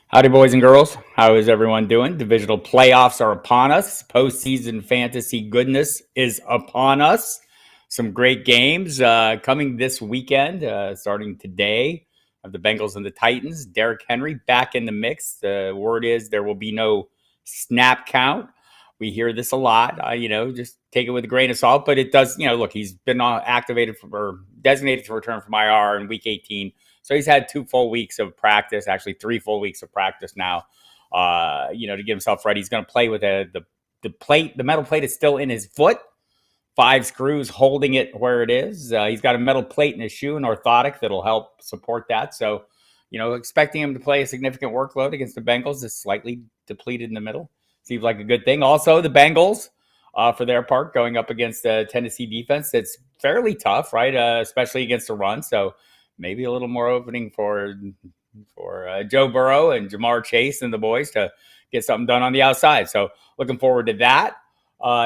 Howdy, boys and girls. How is everyone doing? Divisional playoffs are upon us. Postseason fantasy goodness is upon us. Some great games coming this weekend, starting today. Of the Bengals and the Titans. Derrick Henry back in the mix. The word is there will be no snap count. We hear this a lot. Just take it with a grain of salt. But it does. Look, he's been activated or designated to return from IR in Week 18. So he's had 2 full weeks of practice, actually 3 full weeks of practice now, to get himself ready. He's going to play with the plate. The metal plate is still in his foot. 5 screws holding it where it is. He's got a metal plate in his shoe, an orthotic that'll help support that. So, expecting him to play a significant workload against the Bengals is slightly depleted in the middle. Seems like a good thing. Also, the Bengals, for their part, going up against the Tennessee defense, that's fairly tough, right? Especially against the run. So, maybe a little more opening for Joe Burrow and Jamar Chase and the boys to get something done on the outside. So looking forward to that.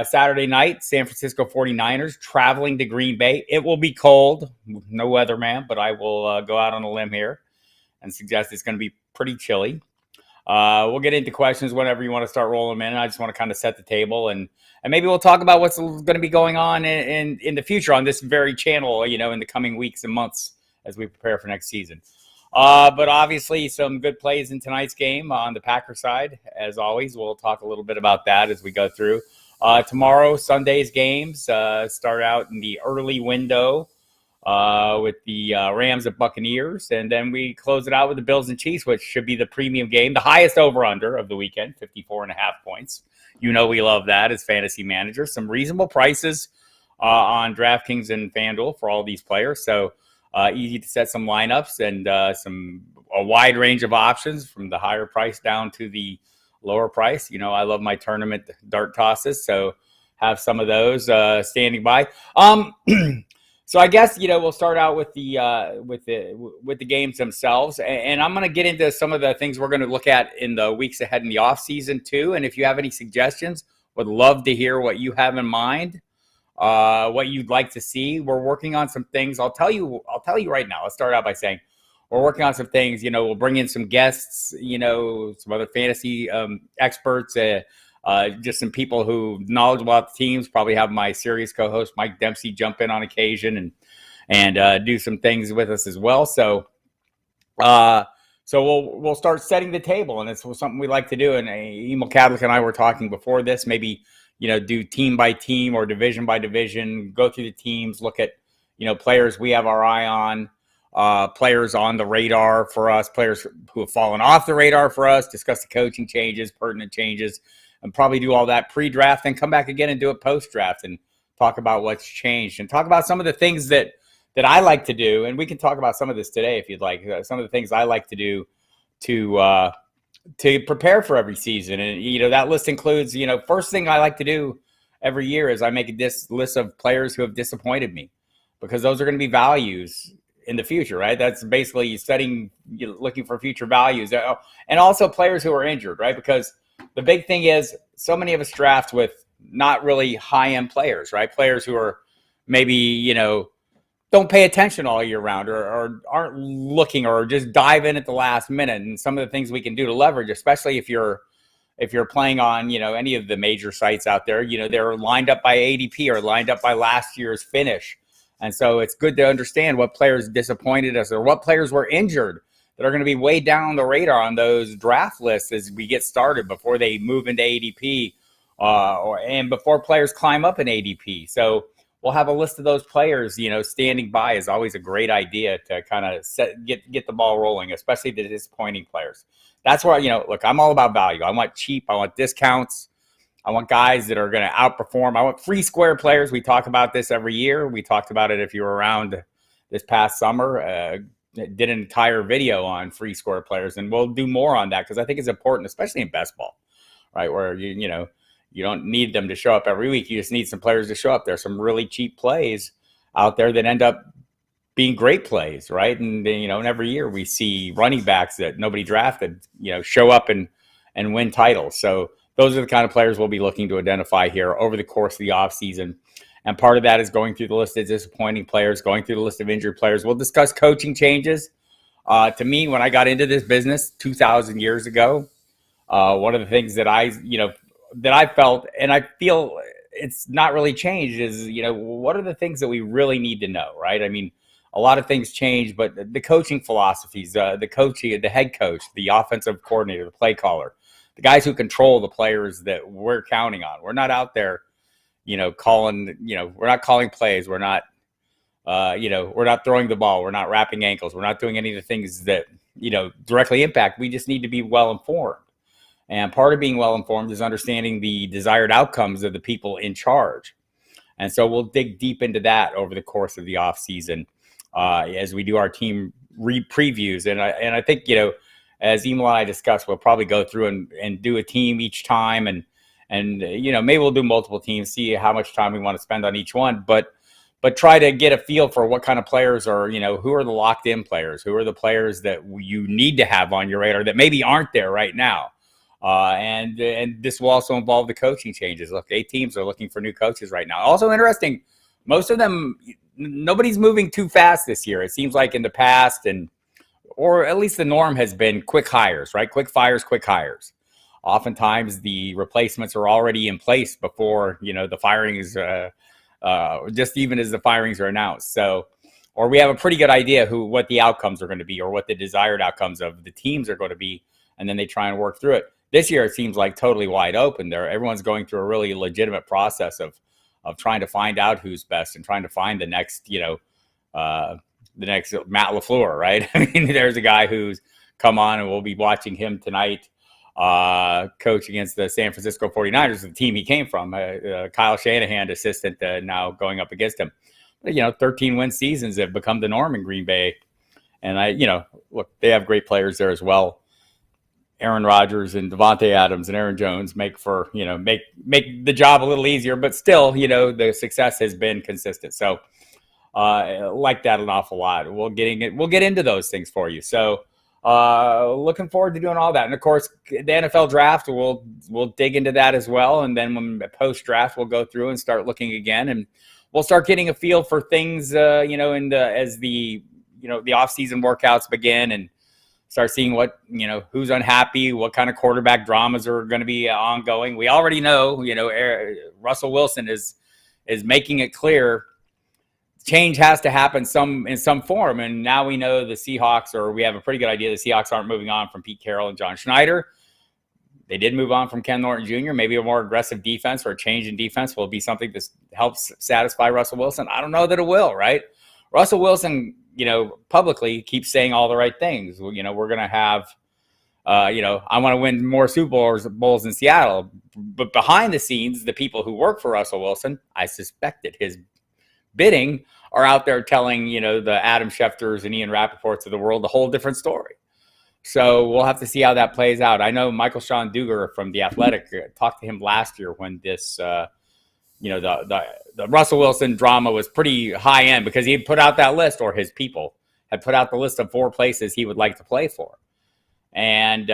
Saturday night, San Francisco 49ers traveling to Green Bay. It will be cold. No weatherman, but I will go out on a limb here and suggest it's going to be pretty chilly. We'll get into questions whenever you want to start rolling them in. I just want to kind of set the table and maybe we'll talk about what's going to be going on in the future on this very channel, in the coming weeks and months as we prepare for next season. But obviously some good plays in tonight's game on the Packer side. As always, we'll talk a little bit about that as we go through. Tomorrow, Sunday's games start out in the early window with the Rams at Buccaneers. And then we close it out with the Bills and Chiefs, which should be the premium game, the highest over-under of the weekend, 54.5 points. We love that as fantasy managers. Some reasonable prices on DraftKings and FanDuel for all these players. So easy to set some lineups and a wide range of options from the higher price down to the lower price. I love my tournament dart tosses, so have some of those standing by. So I guess we'll start out with the games themselves, and I'm going to get into some of the things we're going to look at in the weeks ahead in the off season too. And if you have any suggestions, would love to hear what you have in mind. What you'd like to see. We're working on some things. I'll tell you right now. Let's start out by saying we're working on some things. We'll bring in some guests, some other fantasy experts, just some people who knowledgeable about the teams. Probably have my serious co-host Mike Dempsey jump in on occasion and do some things with us as well. So we'll start setting the table, and it's something we like to do. And Emil Cadlick and I were talking before this, maybe do team by team or division by division, go through the teams, look at, players we have our eye on, players on the radar for us, players who have fallen off the radar for us, discuss the coaching changes, pertinent changes, and probably do all that pre-draft and come back again and do it post-draft and talk about what's changed and talk about some of the things that I like to do. And we can talk about some of this today if you'd like, some of the things I like to do to prepare for every season. And, that list includes, first thing I like to do every year is I make this list of players who have disappointed me, because those are going to be values in the future, right? That's basically looking for future values, and also players who are injured, right? Because the big thing is so many of us draft with not really high end players, right? Players who are maybe, don't pay attention all year round, or aren't looking, or just dive in at the last minute. And some of the things we can do to leverage, especially if you're playing on, any of the major sites out there, they're lined up by ADP or lined up by last year's finish. And so it's good to understand what players disappointed us or what players were injured that are going to be way down the radar on those draft lists as we get started before they move into ADP, and before players climb up in ADP. So we'll have a list of those players, standing by is always a great idea to kind of get the ball rolling, especially the disappointing players. That's where, look, I'm all about value. I want cheap. I want discounts. I want guys that are going to outperform. I want free square players. We talk about this every year. We talked about it if you were around this past summer. Did an entire video on free square players, and we'll do more on that because I think it's important, especially in best ball, right? Where you don't need them to show up every week. You just need some players to show up. There's some really cheap plays out there that end up being great plays, right? And and every year we see running backs that nobody drafted, show up and win titles. So those are the kind of players we'll be looking to identify here over the course of the offseason. And part of that is going through the list of disappointing players, going through the list of injured players. We'll discuss coaching changes. To me, when I got into this business 2,000 years ago, one of the things that I felt, and I feel it's not really changed, is, what are the things that we really need to know, right? I mean, a lot of things change, but the coaching philosophies, the head coach, the offensive coordinator, the play caller, the guys who control the players that we're counting on. We're not out there, calling, we're not calling plays. We're not, we're not throwing the ball. We're not wrapping ankles. We're not doing any of the things that, directly impact. We just need to be well informed. And part of being well informed is understanding the desired outcomes of the people in charge. And so we'll dig deep into that over the course of the off season as we do our team previews. And I think, as Emil and I discussed, we'll probably go through and do a team each time, and maybe we'll do multiple teams, see how much time we want to spend on each one, but try to get a feel for what kind of players are, who are the locked in players, who are the players that you need to have on your radar that maybe aren't there right now. And this will also involve the coaching changes. Look, 8 teams are looking for new coaches right now. Also interesting, most of them, nobody's moving too fast this year. It seems like in the past, or at least the norm has been quick hires, right? Quick fires, quick hires. Oftentimes the replacements are already in place before, the firings, just even as the firings are announced. So, or we have a pretty good idea what the outcomes are going to be, or what the desired outcomes of the teams are going to be, and then they try and work through it. This year, it seems like totally wide open. Everyone's going through a really legitimate process of trying to find out who's best and trying to find the next, the next Matt LaFleur, right? I mean, there's a guy who's come on, and we'll be watching him tonight, coach against the San Francisco 49ers, the team he came from. Kyle Shanahan, assistant, now going up against him. But, 13-win seasons have become the norm in Green Bay. And look, they have great players there as well. Aaron Rodgers and Devontae Adams and Aaron Jones make the job a little easier, but still, the success has been consistent. So like that an awful lot. We'll get into those things for you. So looking forward to doing all that. And of course, the NFL draft, we'll dig into that as well. And then when post draft, we'll go through and start looking again, and we'll start getting a feel for things, as the off-season workouts begin, and start seeing who's unhappy, what kind of quarterback dramas are going to be ongoing. We already know, Russell Wilson is making it clear change has to happen in some form. And now we know the Seahawks, or we have a pretty good idea the Seahawks aren't moving on from Pete Carroll and John Schneider. They did move on from Ken Norton Jr. Maybe a more aggressive defense or a change in defense will be something that helps satisfy Russell Wilson. I don't know that it will, right? Russell Wilson, publicly keeps saying all the right things. We're going to have, I want to win more Super Bowls in Seattle. But behind the scenes, the people who work for Russell Wilson, I suspect that his bidding, are out there telling, the Adam Schefters and Ian Rappaports of the world a whole different story. So we'll have to see how that plays out. I know Michael Sean Dugar from The Athletic talked to him last year when this, the Russell Wilson drama was pretty high end, because he had put out that list, or his people had put out the list of 4 places he would like to play for. And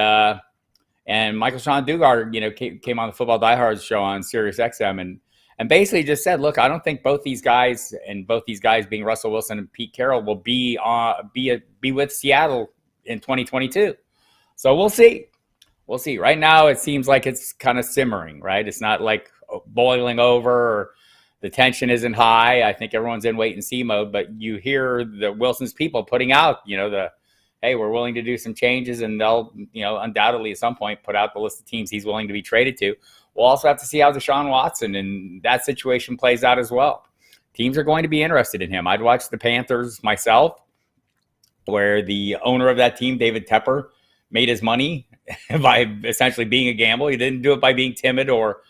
Michael Sean Dugard, came on the Football Diehards show on Sirius XM and basically just said, look, I don't think both these guys being Russell Wilson and Pete Carroll will be with Seattle in 2022. So we'll see. We'll see. Right now, it seems like it's kind of simmering, right? It's not like boiling over or the tension isn't high. I think everyone's in wait and see mode, but you hear the Wilson's people putting out, hey, we're willing to do some changes, and they'll, undoubtedly at some point put out the list of teams he's willing to be traded to. We'll also have to see how Deshaun Watson and that situation plays out as well. Teams are going to be interested in him. I'd watch the Panthers myself, where the owner of that team, David Tepper, made his money by essentially being a gamble. He didn't do it by being timid or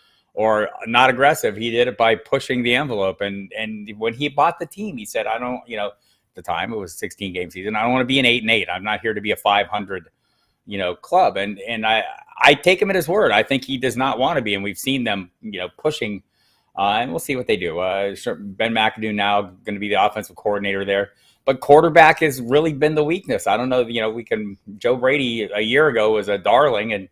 not aggressive. He did it by pushing the envelope. And when he bought the team, he said, I don't, at the time it was a 16-game season, I don't want to be an 8-8. I'm not here to be a 500, club. And I take him at his word. I think he does not want to be. And we've seen them, pushing, and we'll see what they do. Ben McAdoo now going to be the offensive coordinator there. But quarterback has really been the weakness. I don't know, Joe Brady a year ago was a darling and,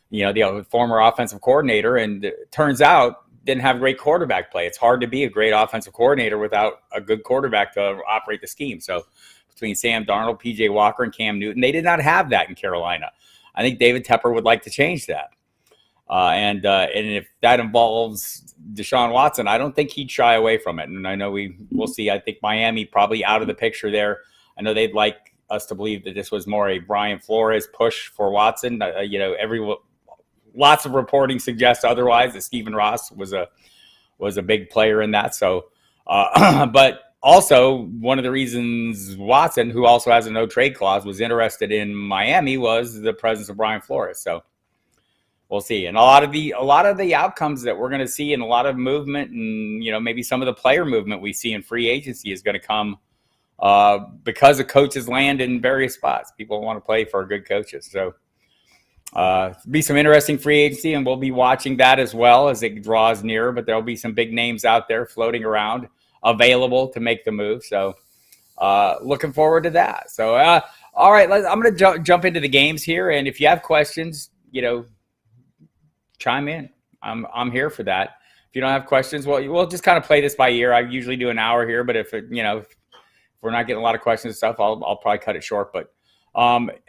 the former offensive coordinator, and it turns out didn't have great quarterback play. It's hard to be a great offensive coordinator without a good quarterback to operate the scheme. So between Sam Darnold, PJ Walker, and Cam Newton, they did not have that in Carolina. I think David Tepper would like to change that. And if that involves Deshaun Watson, I don't think he'd shy away from it. And I know we'll see. I think Miami probably out of the picture there. I know they'd like us to believe that this was more a Brian Flores push for Watson. Lots of reporting suggests otherwise, that Stephen Ross was a big player in that. So, but also one of the reasons Watson, who also has a no trade clause, was interested in Miami was the presence of Brian Flores. So we'll see. And a lot of the outcomes that we're going to see, and a lot of movement, and maybe some of the player movement we see in free agency is going to come because of coaches land in various spots. People want to play for good coaches. So be some interesting free agency, and we'll be watching that as well as it draws nearer. But there'll be some big names out there floating around available to make the move. So looking forward to that. So all right, I'm going to jump into the games here, and if you have questions, chime in. I'm here for that. If you don't have questions, well, we'll just kind of play this by ear. I usually do an hour here, but if we're not getting a lot of questions and stuff, I'll probably cut it short. But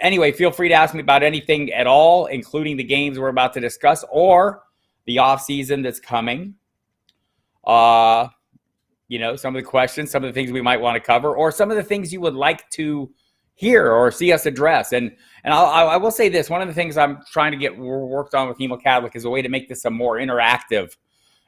anyway, feel free to ask me about anything at all, including the games we're about to discuss or the off season that's coming. Some of the questions, some of the things we might want to cover, or some of the things you would like to hear or see us address. And I will say this, one of the things I'm trying to get worked on with Hemo Catholic is a way to make this a more interactive,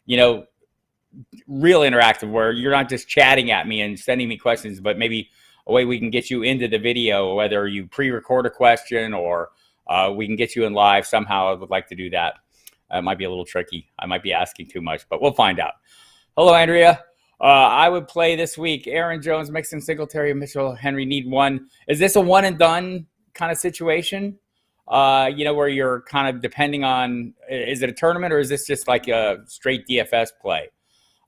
real interactive, where you're not just chatting at me and sending me questions, but maybe a way we can get you into the video, whether you pre-record a question or we can get you in live somehow. I would like to do that. It might be a little tricky. I might be asking too much, but we'll find out. Hello, Andrea. I would play this week Aaron Jones, Mixon, Singletary, Mitchell, Henry. Need one. Is this a one and done kind of situation? Where you're kind of depending on, is it a tournament or is this just like a straight DFS play?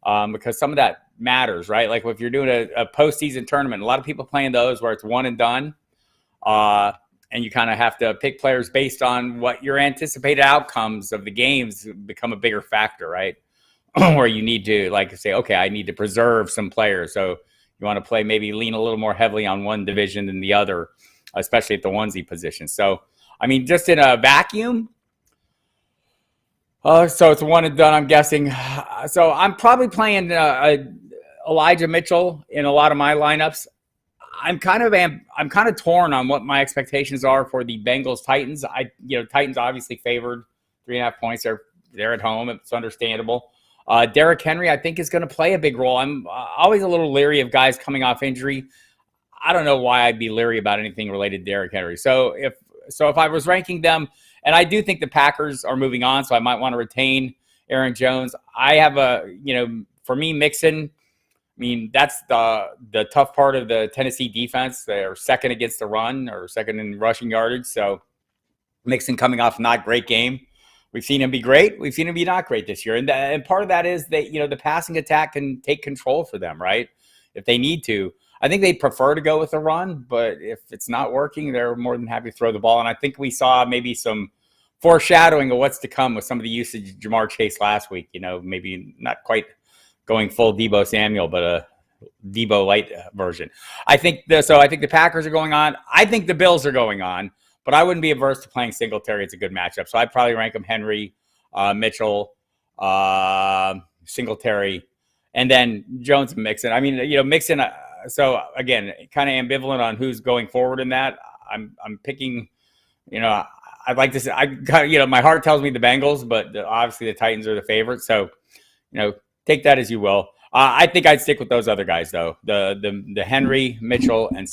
Because some of that matters, right? Like if you're doing a postseason tournament, a lot of people playing those where it's one and done. And you kind of have to pick players based on what your anticipated outcomes of the games become a bigger factor, right? Where you need to say, okay, I need to preserve some players. So you want to play, maybe lean a little more heavily on one division than the other, especially at the onesie position. So, I mean, just in a vacuum, so it's one and done, I'm guessing. So I'm probably playing Elijah Mitchell in a lot of my lineups. I'm kind of torn on what my expectations are for the Bengals Titans. Titans obviously favored 3.5 points. They're at home. It's understandable. Derrick Henry, I think, is going to play a big role. I'm always a little leery of guys coming off injury. I don't know why I'd be leery about anything related to Derrick Henry. So if I was ranking them, and I do think the Packers are moving on, so I might want to retain Aaron Jones. I have for me, Mixon, I mean, that's the tough part of the Tennessee defense. They're second against the run or second in rushing yardage. So Mixon coming off a not great game. We've seen him be great. We've seen him be not great this year. And part of that is that, the passing attack can take control for them, right? If they need to. I think they prefer to go with a run, but if it's not working, they're more than happy to throw the ball. And I think we saw maybe some foreshadowing of what's to come with some of the usage of Jamar Chase last week. Maybe not quite going full Debo Samuel, but a Debo light version. I think the Packers are going on. I think the Bills are going on, but I wouldn't be averse to playing Singletary. It's a good matchup. So I'd probably rank them Henry, Mitchell, Singletary, and then Jones and Mixon. I mean, Mixon. So again, kind of ambivalent on who's going forward in that. I'm picking. I'd like to say my heart tells me the Bengals, but obviously the Titans are the favorite. So, take that as you will. I think I'd stick with those other guys though. The Henry, Mitchell, and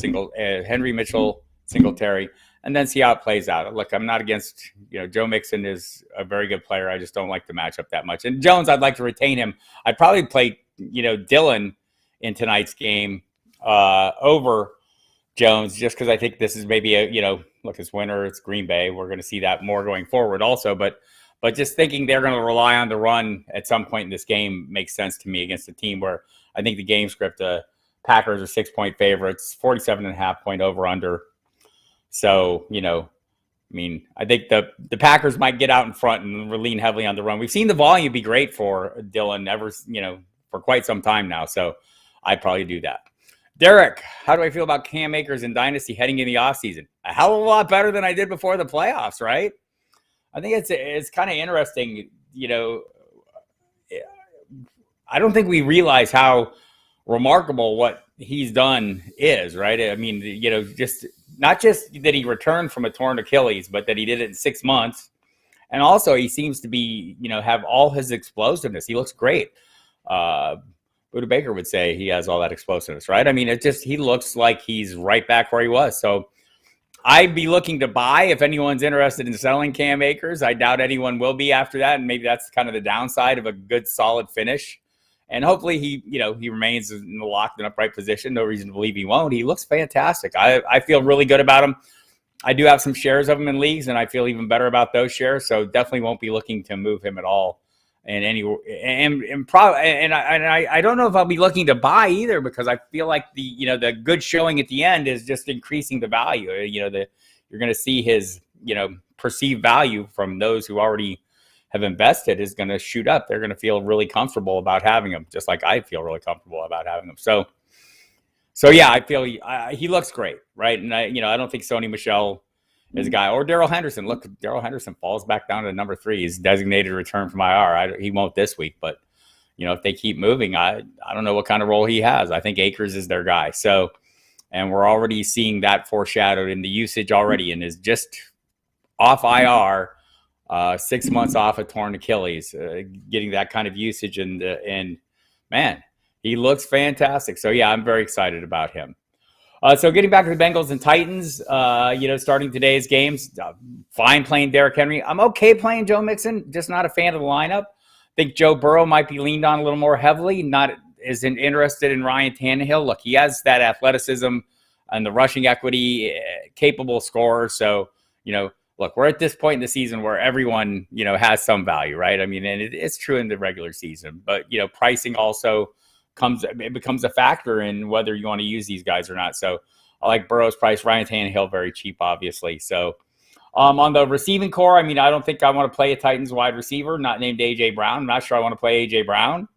Henry, Mitchell, Singletary, and then see how it plays out. Look, I'm not against, Joe Mixon is a very good player. I just don't like the matchup that much. And Jones, I'd like to retain him. I'd probably play, Dillon in tonight's game over Jones, just because I think this is maybe look, it's winter, it's Green Bay. We're going to see that more going forward also. But just thinking they're going to rely on the run at some point in this game makes sense to me against a team where I think the game script, Packers are 6-point favorites, 47.5 point over under. So, I think the Packers might get out in front and lean heavily on the run. We've seen the volume be great for Dillon for quite some time now. So I'd probably do that. Derek, how do I feel about Cam Akers in Dynasty heading in the offseason? A hell of a lot better than I did before the playoffs, right? I think it's kind of interesting, I don't think we realize how remarkable what he's done is, right? I mean, just not just that he returned from a torn Achilles, but that he did it in 6 months. And also he seems to be, have all his explosiveness. He looks great. Buda Baker would say he has all that explosiveness, right? I mean, he looks like he's right back where he was. So I'd be looking to buy if anyone's interested in selling Cam Akers. I doubt anyone will be after that. And maybe that's kind of the downside of a good, solid finish. And hopefully he remains in the locked and upright position. No reason to believe he won't. He looks fantastic. I feel really good about him. I do have some shares of him in leagues, and I feel even better about those shares. So definitely won't be looking to move him at all. I don't know if I'll be looking to buy either, because I feel like the good showing at the end is just increasing the value. You're going to see his perceived value from those who already have invested is going to shoot up. They're going to feel really comfortable about having him, just like I feel really comfortable about having him. So yeah, I feel he looks great, right? And I don't think Sony Michel is a guy, or Darrell Henderson. Look, Darrell Henderson falls back down to number 3. He's designated return from IR. He won't this week, but if they keep moving, I don't know what kind of role he has. I think Akers is their guy. So, and we're already seeing that foreshadowed in the usage already, and is just off IR, 6 months off a torn Achilles, getting that kind of usage, and man, he looks fantastic. So yeah, I'm very excited about him. So getting back to the Bengals and Titans, starting today's games, fine playing Derrick Henry. I'm okay playing Joe Mixon, just not a fan of the lineup. I think Joe Burrow might be leaned on a little more heavily, not as interested in Ryan Tannehill. Look, he has that athleticism and the rushing equity, capable scorer. So, look, we're at this point in the season where everyone, has some value, right? I mean, and it's true in the regular season, but, pricing also becomes a factor in whether you want to use these guys or not. So I like Burrow's price. Ryan Tannehill, very cheap, obviously. So on the receiving core, I mean, I don't think I want to play a Titans wide receiver not named A.J. Brown. I'm not sure I want to play A.J. Brown,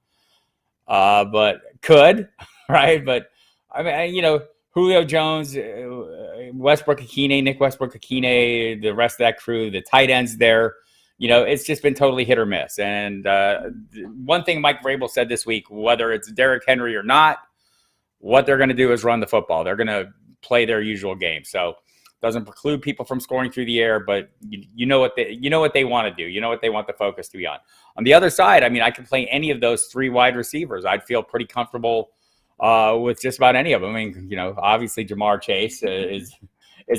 but could, right? But I mean, Julio Jones, Nick Westbrook-Ikhine, the rest of that crew, the tight ends there, it's just been totally hit or miss. And one thing Mike Vrabel said this week, whether it's Derrick Henry or not, what they're going to do is run the football. They're going to play their usual game. So doesn't preclude people from scoring through the air, but you know what they want to do. You know what they want the focus to be on. On the other side, I mean, I can play any of those 3 wide receivers. I'd feel pretty comfortable with just about any of them. I mean, obviously Jamar Chase is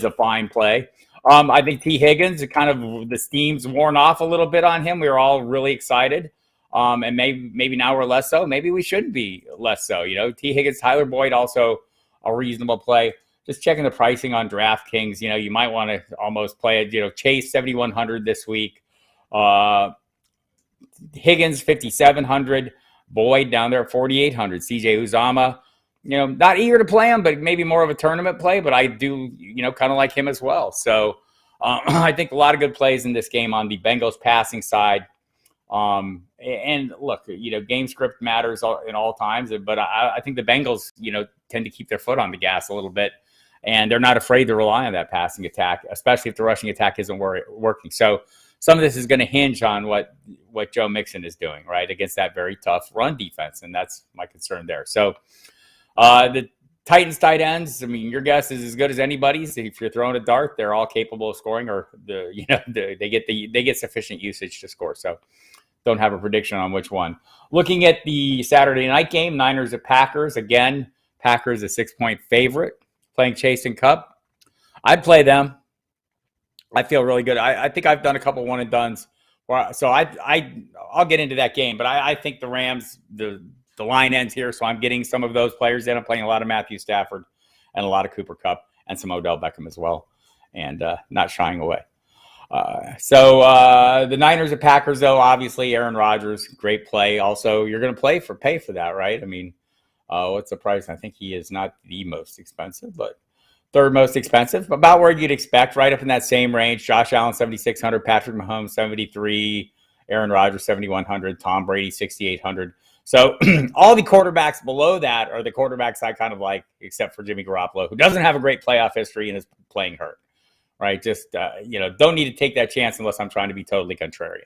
a fine play. I think T. Higgins, kind of the steam's worn off a little bit on him. We were all really excited. And maybe now we're less so. Maybe we shouldn't be less so. T. Higgins, Tyler Boyd, also a reasonable play. Just checking the pricing on DraftKings. You might want to almost play it. Chase 7,100 this week. Higgins 5,700. Boyd down there at 4,800. CJ Uzama not eager to play him, but maybe more of a tournament play. But I do, kind of like him as well. So I think a lot of good plays in this game on the Bengals passing side. And look, game script matters in all times, but I think the Bengals, tend to keep their foot on the gas a little bit, and they're not afraid to rely on that passing attack, especially if the rushing attack isn't working. So some of this is going to hinge on what Joe Mixon is doing, right, against that very tough run defense, and that's my concern there. So the Titans tight ends, I mean, your guess is as good as anybody's. If you're throwing a dart, they're all capable of scoring, or they get sufficient usage to score. So don't have a prediction on which one. Looking at the Saturday night game, Niners at Packers. Again, Packers a 6-point favorite, playing Chase and Cup. I'd play them. I feel really good. I think I've done a couple one and dones. So I'll get into that game, but I think the Rams, the line ends here, so I'm getting some of those players in. I'm playing a lot of Matthew Stafford and a lot of Cooper Kupp and some Odell Beckham as well, and not shying away. So the Niners and Packers, though, obviously Aaron Rodgers, great play. Also, you're going to pay for that, right? I mean, what's the price? I think he is not the most expensive, but third most expensive, about where you'd expect, right up in that same range. Josh Allen, 7,600, Patrick Mahomes, 73, Aaron Rodgers, 7,100, Tom Brady, 6,800. So all the quarterbacks below that are the quarterbacks I kind of like, except for Jimmy Garoppolo, who doesn't have a great playoff history and is playing hurt. Right, just don't need to take that chance unless I'm trying to be totally contrarian,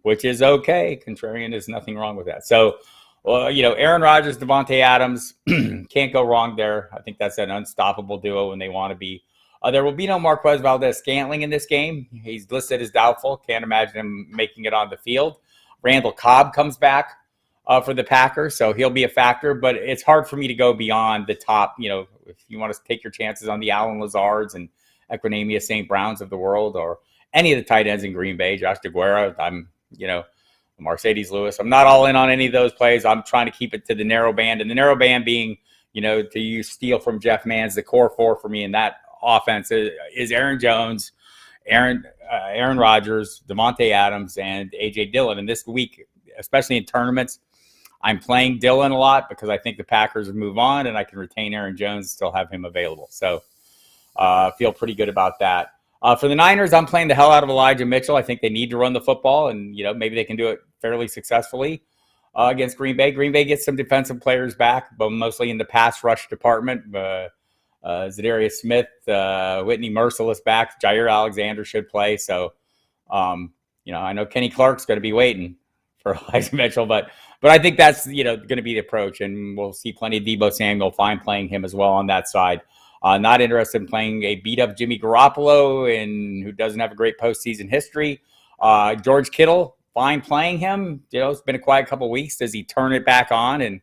which is okay. Contrarian is nothing wrong with that. So, Aaron Rodgers, Devontae Adams, can't go wrong there. I think that's an unstoppable duo when they want to be. There will be no Marquez Valdez-Scantling in this game. He's listed as doubtful. Can't imagine him making it on the field. Randall Cobb comes back for the Packers, so he'll be a factor. But it's hard for me to go beyond the top. If you want to take your chances on the Allen Lazards and Equinemius St. Browns of the world, or any of the tight ends in Green Bay, Josh DeGuara, I'm, Mercedes Lewis. I'm not all in on any of those plays. I'm trying to keep it to the narrow band, and the narrow band being, to use steal from Jeff Mann's, the core four for me in that offense is Aaron Jones, Aaron Rodgers, Devontae Adams, and A.J. Dillon. And this week, especially in tournaments, I'm playing Dillon a lot because I think the Packers move on, and I can retain Aaron Jones and still have him available. So feel pretty good about that. For the Niners, I'm playing the hell out of Elijah Mitchell. I think they need to run the football, and maybe they can do it fairly successfully against Green Bay. Green Bay gets some defensive players back, but mostly in the pass rush department. Zadarius Smith, Whitney Merciless back. Jair Alexander should play. So, I know Kenny Clark's going to be waiting for Elijah Mitchell, but I think that's going to be the approach, and we'll see plenty of Deebo Samuel. Fine playing him as well on that side. Not interested in playing a beat-up Jimmy Garoppolo, and who doesn't have a great postseason history. George Kittle, fine playing him. It's been a quiet couple of weeks. Does he turn it back on and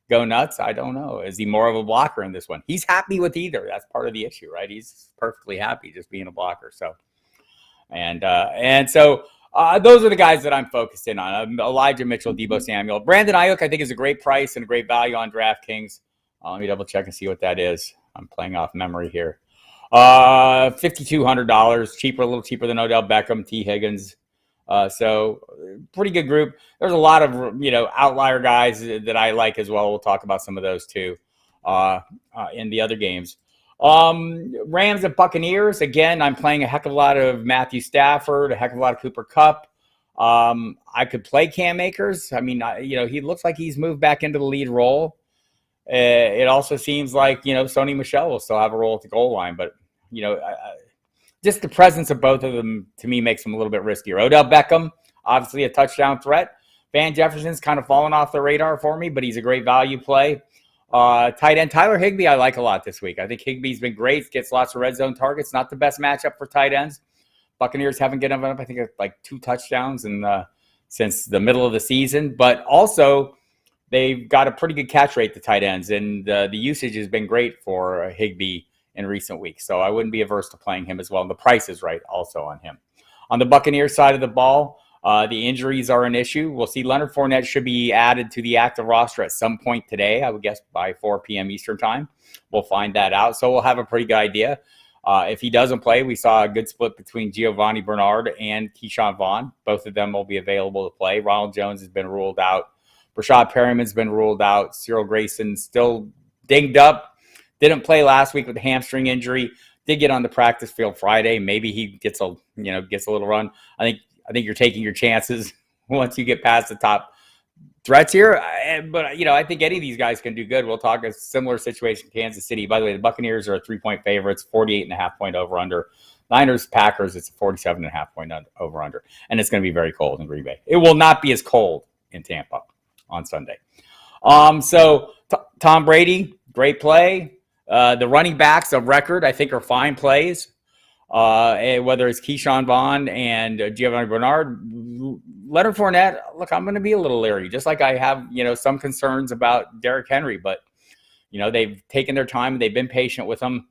go nuts? I don't know. Is he more of a blocker in this one? He's happy with either. That's part of the issue, right? He's perfectly happy just being a blocker. So, so those are the guys that I'm focused in on. Elijah Mitchell, Deebo Samuel. Brandon Ayuk, I think, is a great price and a great value on DraftKings. Let me double check and see what that is. I'm playing off memory here. $5,200, cheaper, a little cheaper than Odell Beckham, T. Higgins. So pretty good group. There's a lot of outlier guys that I like as well. We'll talk about some of those too in the other games. Rams and Buccaneers. Again, I'm playing a heck of a lot of Matthew Stafford, a heck of a lot of Cooper Kupp. I could play Cam Akers. I mean, he looks like he's moved back into the lead role. It also seems like, Sony Michel will still have a role at the goal line, but, just the presence of both of them to me makes them a little bit riskier. Odell Beckham, obviously a touchdown threat. Van Jefferson's kind of fallen off the radar for me, but he's a great value play. Tight end Tyler Higbee, I like a lot this week. I think Higbee's been great, gets lots of red zone targets. Not the best matchup for tight ends. Buccaneers haven't given up, I think, like 2 touchdowns since the middle of the season, but also they've got a pretty good catch rate, the tight ends, and the usage has been great for Higbee in recent weeks. So I wouldn't be averse to playing him as well. And the price is right also on him. On the Buccaneers side of the ball, the injuries are an issue. We'll see Leonard Fournette should be added to the active roster at some point today, I would guess by 4 p.m. Eastern time. We'll find that out. So we'll have a pretty good idea. If he doesn't play, we saw a good split between Giovanni Bernard and Keyshawn Vaughn. Both of them will be available to play. Ronald Jones has been ruled out. Rashad Perriman's been ruled out. Cyril Grayson still dinged up. Didn't play last week with a hamstring injury. Did get on the practice field Friday. Maybe he gets a little run. I think you're taking your chances once you get past the top threats here. But I think any of these guys can do good. We'll talk a similar situation in Kansas City. By the way, the Buccaneers are 3-point favorites, 48.5-point over/under. Niners, Packers, it's a 47.5-point over/under. And it's going to be very cold in Green Bay. It will not be as cold in Tampa on Sunday. So Tom Brady, great play. The running backs of record, I think, are fine plays. Whether it's Keyshawn Vaughn and Giovanni Bernard, Leonard Fournette, look, I'm going to be a little leery, just like I have, some concerns about Derrick Henry. But, they've taken their time. They've been patient with him.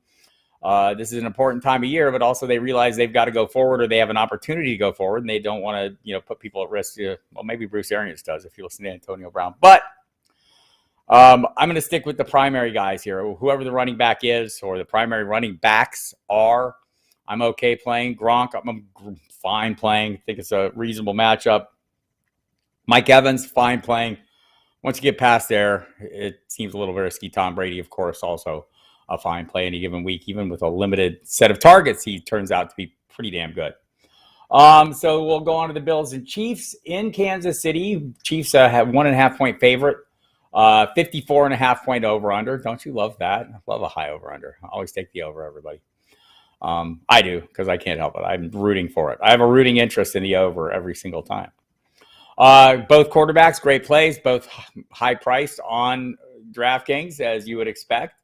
This is an important time of year, but also they realize they've got to go forward, or they have an opportunity to go forward, and they don't want to, put people at risk. Well, maybe Bruce Arians does if you listen to Antonio Brown. But I'm going to stick with the primary guys here. Whoever the running back is, or the primary running backs are, I'm okay playing. Gronk, I'm fine playing. I think it's a reasonable matchup. Mike Evans, fine playing. Once you get past there, it seems a little risky. Tom Brady, of course, also a fine play any given week. Even with a limited set of targets, he turns out to be pretty damn good. So we'll go on to the Bills and Chiefs in Kansas City. Chiefs have 1.5-point favorite. 54.5-point over/under. Don't you love that? I love a high over/under. I always take the over, everybody. I do, because I can't help it. I'm rooting for it. I have a rooting interest in the over every single time. Both quarterbacks, great plays, both high priced on DraftKings, as you would expect.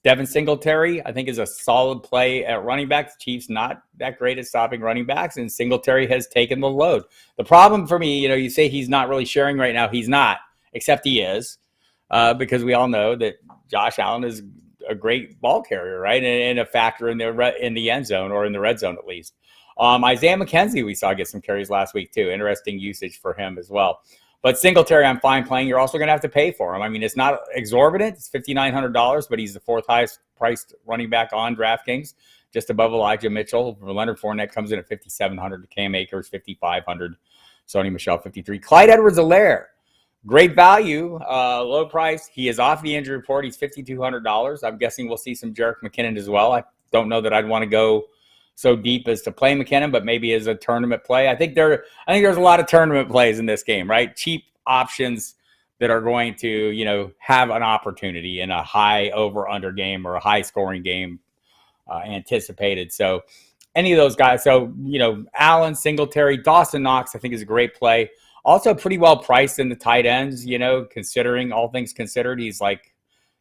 Devin Singletary, I think, is a solid play at running back. The Chiefs not that great at stopping running backs, and Singletary has taken the load. The problem for me, you say he's not really sharing right now. He's not, except he is, because we all know that Josh Allen is a great ball carrier, right? And a factor in the end zone, or in the red zone at least. Isaiah McKenzie, we saw get some carries last week too. Interesting usage for him as well. But Singletary, I'm fine playing. You're also going to have to pay for him. I mean, it's not exorbitant. It's $5,900, but he's the fourth highest priced running back on DraftKings, just above Elijah Mitchell. Leonard Fournette comes in at $5,700. Cam Akers, $5,500. Sony Michel, $53. Clyde Edwards-Helaire, great value, low price. He is off the injury report. He's $5,200. I'm guessing we'll see some Jerick McKinnon as well. I don't know that I'd want to go so deep as to play McKinnon, but maybe as a tournament play. I think there's a lot of tournament plays in this game, right? Cheap options that are going to, have an opportunity in a high over/under game or a high scoring game anticipated. So any of those guys. So, Allen, Singletary, Dawson Knox, I think is a great play. Also pretty well priced in the tight ends, considering all things considered. He's like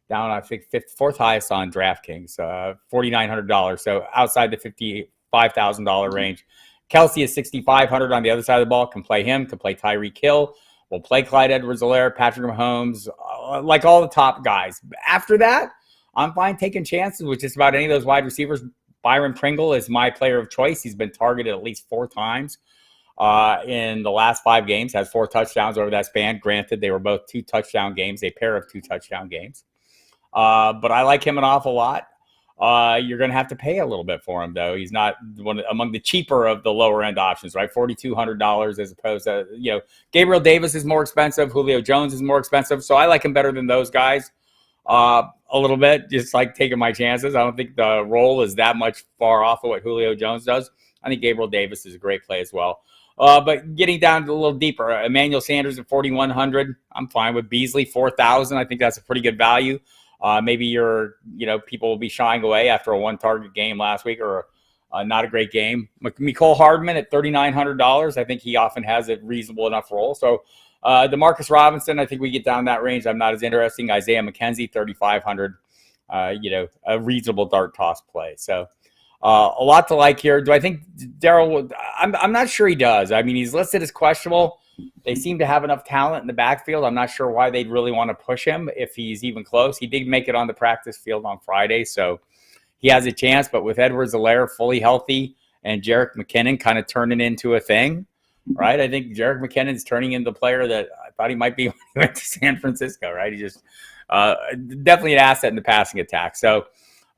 down, I think, fourth highest on DraftKings, $4,900. So outside the $55,000 range. Kelsey is $6,500 on the other side of the ball. Can play him, can play Tyreek Hill. We'll play Clyde Edwards-Helaire, Patrick Mahomes, like all the top guys. After that, I'm fine taking chances with just about any of those wide receivers. Byron Pringle is my player of choice. He's been targeted at least 4 times in the last 5 games, has 4 touchdowns over that span. Granted, they were both 2-touchdown games, a pair of 2-touchdown games. But I like him an awful lot. You're going to have to pay a little bit for him, though. He's not among the cheaper of the lower end options, right? $4,200 as opposed to, Gabriel Davis is more expensive. Julio Jones is more expensive. So I like him better than those guys a little bit, just like taking my chances. I don't think the role is that much far off of what Julio Jones does. I think Gabriel Davis is a great play as well. But getting down to a little deeper, Emmanuel Sanders at $4,100. I'm fine with Beasley, $4,000. I think that's a pretty good value. Maybe people will be shying away after a 1-target game last week, or not a great game. Mecole Hardman at $3,900. I think he often has a reasonable enough role. So DeMarcus Robinson, I think we get down that range. I'm not as interesting. Isaiah McKenzie, $3,500. A reasonable dart toss play. So a lot to like here. Do I think Darrell? I'm not sure he does. I mean, he's listed as questionable. They seem to have enough talent in the backfield. I'm not sure why they'd really want to push him if he's even close. He did make it on the practice field on Friday, so he has a chance. But with Edwards-Helaire fully healthy and Jerick McKinnon kind of turning into a thing, right? I think Jerick McKinnon's turning into the player that I thought he might be when he went to San Francisco, right? He just definitely an asset in the passing attack. So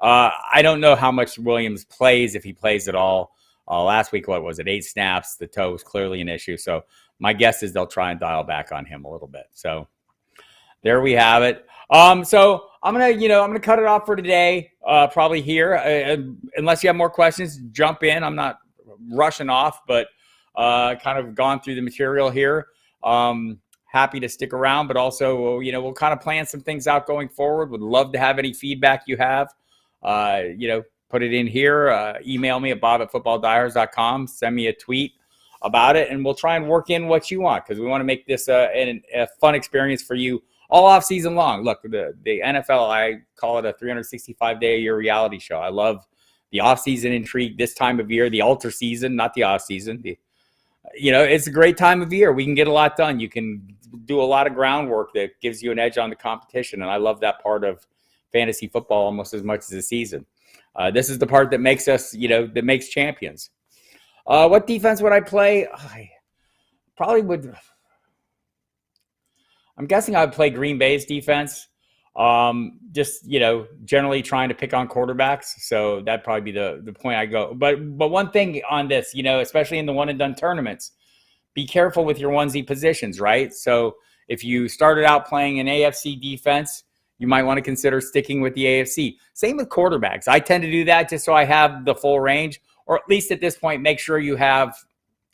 I don't know how much Williams plays, if he plays at all. Last week, what was it, 8 snaps? The toe was clearly an issue. So my guess is they'll try and dial back on him a little bit. So there we have it. So I'm gonna cut it off for today. Probably here, unless you have more questions, jump in. I'm not rushing off, but kind of gone through the material here. Happy to stick around, but also, we'll kind of plan some things out going forward. Would love to have any feedback you have. Put it in here. Email me at bob@footballdiehards.com. Send me a tweet about it, and we'll try and work in what you want, because we want to make this a fun experience for you all off season long. Look, the NFL, I call it a 365-day-a-year reality show. I love the off season intrigue this time of year, the ultra season, not the off season. It's a great time of year. We can get a lot done. You can do a lot of groundwork that gives you an edge on the competition, and I love that part of fantasy football almost as much as the season. This is the part that makes us, that makes champions. What defense would I play? I probably would. I'm guessing I would play Green Bay's defense. Just, generally trying to pick on quarterbacks. So that'd probably be the point I go. But one thing on this, especially in the one and done tournaments, be careful with your onesie positions, right? So if you started out playing an AFC defense, you might want to consider sticking with the AFC. Same with quarterbacks. I tend to do that just so I have the full range, or at least at this point, make sure you have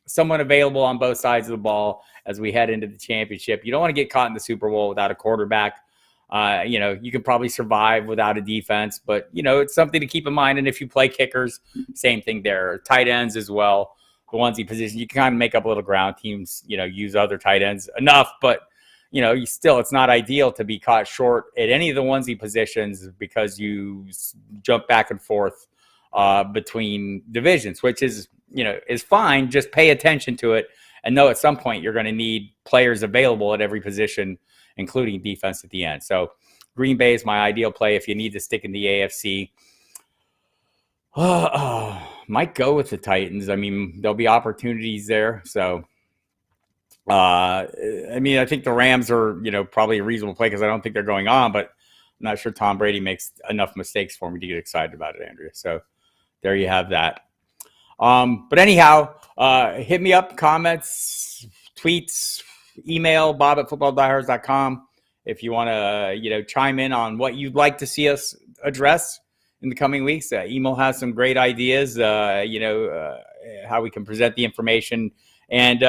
someone available on both sides of the ball as we head into the championship. You don't want to get caught in the Super Bowl without a quarterback. You can probably survive without a defense, but, it's something to keep in mind. And if you play kickers, same thing there. Tight ends as well, the onesie position, you can kind of make up a little ground. Teams, use other tight ends enough, but, it's not ideal to be caught short at any of the onesie positions because you jump back and forth between divisions, which is fine. Just pay attention to it and know at some point you're going to need players available at every position, including defense at the end. So Green Bay is my ideal play if you need to stick in the AFC. Might go with the Titans. I mean, there'll be opportunities there. So, I think the Rams are, probably a reasonable play because I don't think they're going on, but I'm not sure Tom Brady makes enough mistakes for me to get excited about it, Andrea. So there you have that. But anyhow, hit me up, comments, tweets, email, bob@footballdiehards.com if you want to, chime in on what you'd like to see us address in the coming weeks. Emo has some great ideas, how we can present the information, and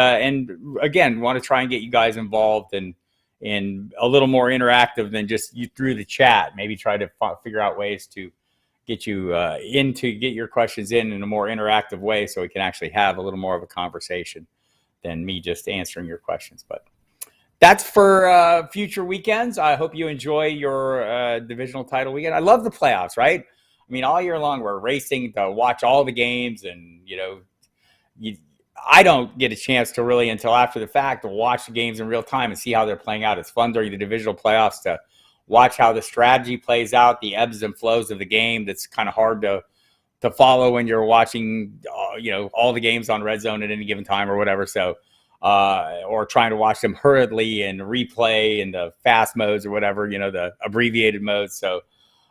again, want to try and get you guys involved and a little more interactive than just you through the chat. Maybe try to figure out ways to get you get your questions in a more interactive way, so we can actually have a little more of a conversation than me just answering your questions. But that's for future weekends. I hope you enjoy your divisional title weekend. I love the playoffs, right? I mean, all year long we're racing to watch all the games, and I don't get a chance to really until after the fact to watch the games in real time and see how they're playing out. It's fun during the divisional playoffs to watch how the strategy plays out, the ebbs and flows of the game. That's kind of hard to follow when you're watching, all the games on Red Zone at any given time or whatever. So, or trying to watch them hurriedly and replay in the fast modes or whatever, the abbreviated modes. So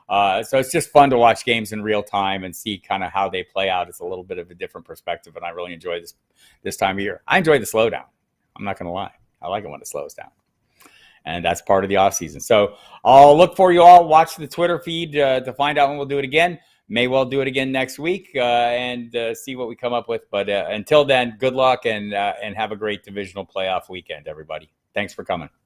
it's just fun to watch games in real time and see kind of how they play out. It's a little bit of a different perspective, and I really enjoy this time of year. I enjoy the slowdown. I'm not going to lie. I like it when it slows down. And that's part of the off season. So I'll look for you all. Watch the Twitter feed to find out when we'll do it again. May well do it again next week and see what we come up with. But until then, good luck and have a great divisional playoff weekend, everybody. Thanks for coming.